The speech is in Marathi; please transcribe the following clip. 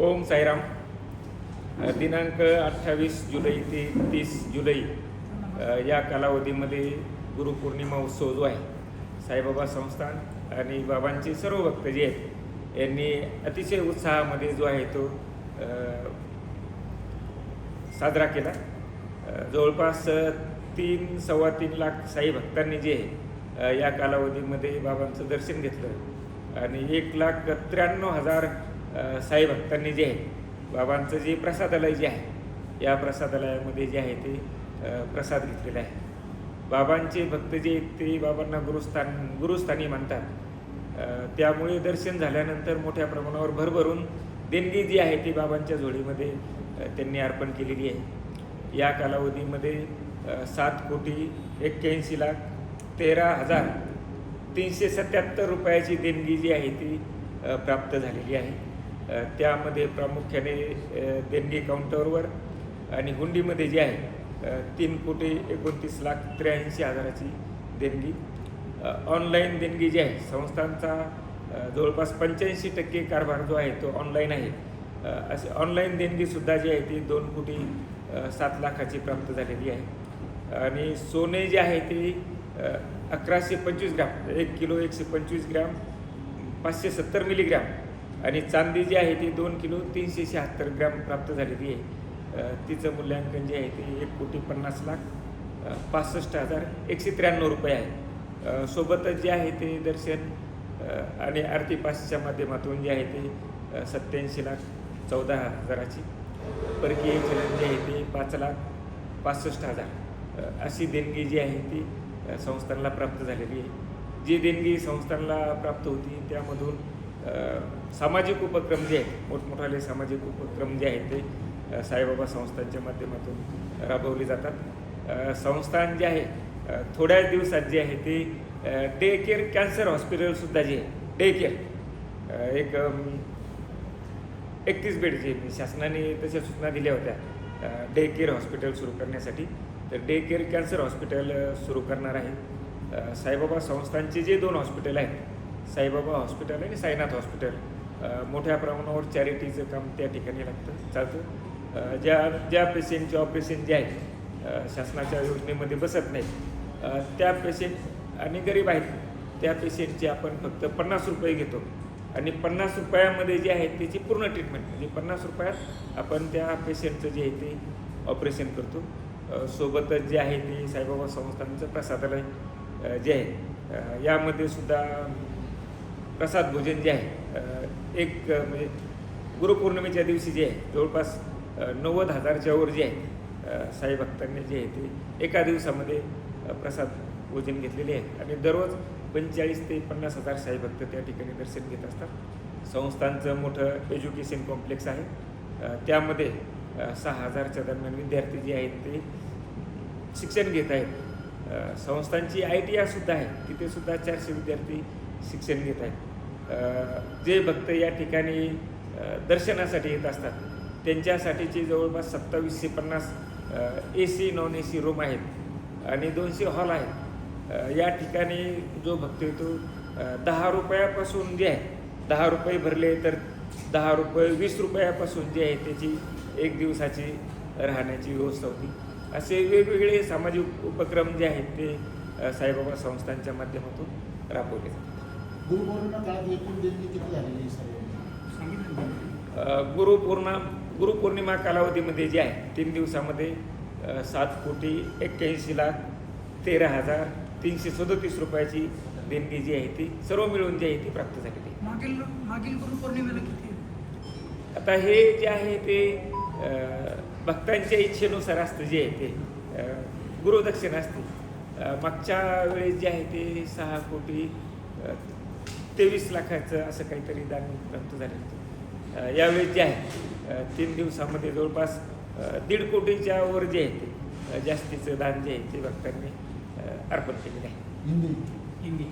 ओम साईराम. दिनांक 28 जुलै ते 30 जुलै या कालावधीमध्ये गुरुपौर्णिमा उत्सव जो आहे, साईबाबा संस्थान आणि बाबांचे सर्व भक्त जे आहेत यांनी अतिशय उत्साहामध्ये जो आहे तो साजरा केला. जवळपास 3-3.25 लाख साई भक्तांनी जे आहे या कालावधीमध्ये बाबांचं दर्शन घेतलं आणि 1,93,000 साई भक्तांनी जे आहे बाबांचं जे प्रसादालय जे आहे या प्रसादालयामध्ये जे आहे ते प्रसाद घेतलेला आहे. बाबांचे भक्त जे आहेत ते बाबांना गुरुस्थानी मानतात. त्यामुळे दर्शन झाल्यानंतर मोठ्या प्रमाणावर भरभरून देणगी जी आहे ती बाबांच्या झोळीमध्ये त्यांनी अर्पण केलेली आहे. या कालावधीमध्ये 7,81,13,377 रुपयाची देणगी जी आहे ती प्राप्त झालेली आहे. त्यामध्ये प्रामुख्याने देणगी काउंटरवर आणि हुंडीमध्ये जे आहे 3,29,83,000ची देणगी. ऑनलाईन देणगी जी आहे संस्थांचा जवळपास 85% कारभार जो आहे तो ऑनलाईन आहे. असे ऑनलाईन देणगीसुद्धा जी आहे ती 2,07,00,000ची प्राप्त झालेली आहे. आणि सोने जे आहे ते 1,125 ग्रॅम, 1 किलो 125 ग्रॅम 570 मिलीग्रॅम आणि चांदी जी आहे ती 2 किलो 376 ग्रॅम प्राप्त झालेली आहे. तिचं मूल्यांकन जे आहे ते 1,50,65,193 रुपये आहे. सोबतच जे आहे ते दर्शन आणि आरती पासच्या माध्यमातून जे आहे ते 87,14,000ची परकीय चलन जे आहे ते 5,65,000 अशी देणगी जी आहे ती संस्थांना प्राप्त झालेली आहे. जी देणगी संस्थांना प्राप्त होती त्यामधून सामाजिक उपक्रम जे आहेत, मोठमोठाले सामाजिक उपक्रम जे आहेत ते साईबाबा संस्थांच्या माध्यमातून राबवले जातात. संस्थान जे आहे थोड्याच दिवसात जे आहे ते डे केअर कॅन्सर हॉस्पिटलसुद्धा जे आहे डे केअर एक 31 बेडचे शासनाने तशा सूचना दिल्या होत्या डे केअर हॉस्पिटल सुरू करण्यासाठी. तर डे केअर कॅन्सर हॉस्पिटल सुरू करणार आहे. साईबाबा संस्थांचे जे 2 हॉस्पिटल आहेत, साईबाबा हॉस्पिटल आणि साईनाथ हॉस्पिटल, मोठ्या प्रमाणावर चॅरिटीचं काम त्या ठिकाणी चालतं. ज्या पेशंटचे ऑपरेशन जे आहे शासनाच्या योजनेमध्ये बसत नाहीत त्या पेशंट आणि गरीब आहेत त्या पेशंटचे आपण फक्त 50 रुपये घेतो आणि 50 रुपयामध्ये जे आहे त्याची पूर्ण ट्रीटमेंट, म्हणजे 50 रुपयात आपण त्या पेशंटचं जे आहे ते ऑपरेशन करतो. सोबतच जे आहे ते साईबाबा संस्थांचं प्रसादालय जे आहे यामध्ये सुद्धा प्रसाद भोजन जे आहे एक म्हणजे गुरुपौर्णिमेच्या दिवशी जे आहे जवळपास 90,000च्या वर जे आहे साई भक्तांनी जे आहे ते एका दिवसामध्ये प्रसाद भोजन घेतलेले आहे आणि दररोज 45,000 ते 50,000 साई भक्त त्या ठिकाणी दर्शन घेत असतात. संस्थांचं मोठं एज्युकेशन कॉम्प्लेक्स आहे. त्यामध्ये 6,000च्या दरम्यान विद्यार्थी जे आहेत ते शिक्षण घेत आहेत. संस्थांची ITR सुद्धा आहे, तिथेसुद्धा 400 विद्यार्थी शिक्षण घेत आहेत. जे भक्त या ठिकाणी दर्शनासाठी येत असतात त्यांच्यासाठीची जवळपास 2,750 AC नॉन AC रूम आहेत आणि 200 हॉल आहेत. या ठिकाणी जो भक्त येतो 10 रुपयापासून जे आहे 10 रुपये भरले तर 10 रुपये 20 रुपयापासून जे आहे त्याची एक दिवसाची राहण्याची व्यवस्था होती. असे वेगवेगळे सामाजिक उपक्रम जे आहेत ते साईबाबा संस्थांच्या माध्यमातून राबवले जातात. गुरुपौर्णिमा कालावधीमध्ये जे आहे 3 दिवसामध्ये 7,81,13,337 रुपयाची देणगी जी आहे ती सर्व मिळून जी आहे ती प्राप्त झालेली आहे. मागील गुरुपौर्णिमेला किती? आता हे जे आहे ते भक्तांच्या इच्छेनुसार असतं जे आहे ते गुरुदक्षिणा असते. मागच्या वेळेस जे आहे ते 6,23,00,000चं असं काहीतरी दान प्राप्त झालं होतं. यावेळेस जे आहे 3 दिवसामध्ये जवळपास 1.5 कोटीच्या वर जे आहे ते जास्तीचं दान जे आहे ते भक्तांनी अर्पण केलेलं आहे. हिंदी